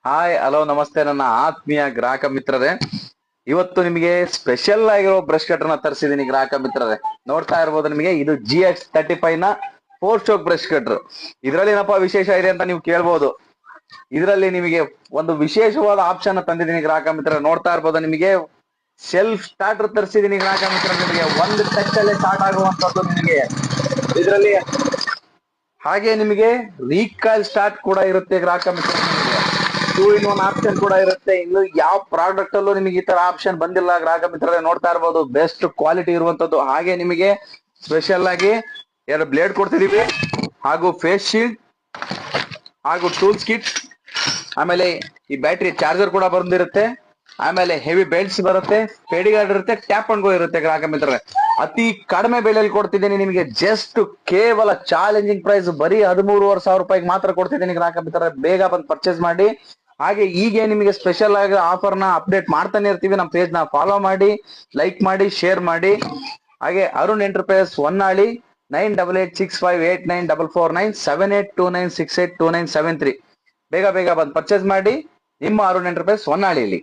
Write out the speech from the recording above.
Hi hello ನಮಸ್ತೆ ನನ್ನ ಆತ್ಮೀಯ ಗ್ರಾಹಕ ಮಿತ್ರರೇ. ಇವತ್ತು ನಿಮಗೆ ಸ್ಪೆಷಲ್ ಆಗಿರೋ ಬ್ರಷ್ ಕಟರ್ನ ತರಿಸಿದೀನಿ ಗ್ರಾಹಕ ಮಿತ್ರರೇ. ನೋಡ್ತಾ ಇರ್ಬೋದು ನಿಮಗೆ ಇದು GX35 ನ 4 ಸ್ಟ್ರೋಕ್ ಬ್ರಷ್ ಕಟ್ರ್. ಇದರಲ್ಲಿ ಏನಪ್ಪಾ ವಿಶೇಷ ಇದೆ ಅಂತ ನೀವು ಕೇಳ್ಬೋದು. ಇದರಲ್ಲಿ ನಿಮಗೆ ಒಂದು ವಿಶೇಷವಾದ ಆಪ್ಷನ್ ತಂದಿದ್ದೀನಿ ಗ್ರಾಹಕ ಮಿತ್ರರೇ. ನೋಡ್ತಾ ಇರ್ಬೋದು ನಿಮಗೆ ಸೆಲ್ಫ್ ಸ್ಟಾರ್ಟರ್ ತರಿಸಿದೀನಿ ಗ್ರಾಹಕ ಮಿತ್ರ. ನಿಮಗೆ ಒಂದು ಟಚ್ ಅಲ್ಲೇ ಸ್ಟಾರ್ಟ್ ಆಗುವಂತದ್ದು ನಿಮಗೆ ಇದರಲ್ಲಿ. ಹಾಗೆ ನಿಮಗೆ ರೀಕಾಲ್ ಸ್ಟಾರ್ಟ್ ಕೂಡ ಇರುತ್ತೆ ಗ್ರಾಹಕ ಮಿತ್ರ. ಟೂ ಇನ್ ಒನ್ ಆಪ್ಷನ್ ಕೂಡ ಇರುತ್ತೆ. ಇನ್ನು ಯಾವ ಪ್ರಾಡಕ್ಟ್ ಅಲ್ಲೂ ನಿಮಗೆ ಈ ತರ ಆಪ್ಷನ್ ಬಂದಿಲ್ಲ ಗ್ರಾಹಕ ಮಿತ್ರರೇ. ನೋಡ್ತಾ ಇರ್ಬೋದು ಬೆಸ್ಟ್ ಕ್ವಾಲಿಟಿ ಇರುವಂತದ್ದು. ಹಾಗೆ ನಿಮಗೆ ಸ್ಪೆಷಲ್ ಆಗಿ 2 ಬ್ಲೇಡ್ ಕೊಡ್ತಿದೀವಿ, ಹಾಗೂ ಫೇಸ್ ಶೀಲ್ಡ್, ಹಾಗೂ ಟೂಲ್ಸ್ ಕಿಟ್, ಆಮೇಲೆ ಈ ಬ್ಯಾಟ್ರಿ ಚಾರ್ಜರ್ ಕೂಡ ಬಂದಿರುತ್ತೆ, ಆಮೇಲೆ ಹೆವಿ ಬೆಲ್ಟ್ಸ್ ಬರುತ್ತೆ, ಪೆಡಿಗಾರ್ಡ್ ಇರುತ್ತೆ, ಟ್ಯಾಪ್ ಅಂಡ್ ಗೋ ಇರುತ್ತೆ ಗ್ರಾಹಕ ಮಿತ್ರರೇ. ಅತಿ ಕಡಿಮೆ ಬೆಲೆಯಲ್ಲಿ ಕೊಡ್ತಿದ್ದೀನಿ ನಿಮಗೆ. ಜಸ್ಟ್ ಕೇವಲ ಚಾಲೆಂಜಿಂಗ್ ಪ್ರೈಸ್ ಬರೀ 13,500 ಮಾತ್ರ ಕೊಡ್ತಿದ್ದೀನಿ ಗ್ರಾಹಕ ಮಿತ್ರರೇ. ಬೇಗ ಬಂದು ಪರ್ಚೇಸ್ ಮಾಡಿ. ಹಾಗೆ ಹೀಗೆ ನಿಮಗೆ ಸ್ಪೆಷಲ್ ಆಗಿ ಆಫರ್ ನ ಅಪ್ಡೇಟ್ ಮಾಡ್ತಾನೆ ಇರ್ತೀವಿ. ನಮ್ಮ ಪೇಜ್ ನ ಫಾಲೋ ಮಾಡಿ, ಲೈಕ್ ಮಾಡಿ, ಶೇರ್ ಮಾಡಿ. ಹಾಗೆ ಅರುಣ್ ಎಂಟರ್ಪ್ರೈಸ್ ಹೊನ್ನಾಳಿ 9886589449 7829682973. ಬೇಗ ಬೇಗ ಬಂದು ಪರ್ಚೇಸ್ ಮಾಡಿ ನಿಮ್ಮ ಅರುಣ್ ಎಂಟರ್ಪ್ರೈಸ್ ಹೊನ್ನಾಳಿಲಿ.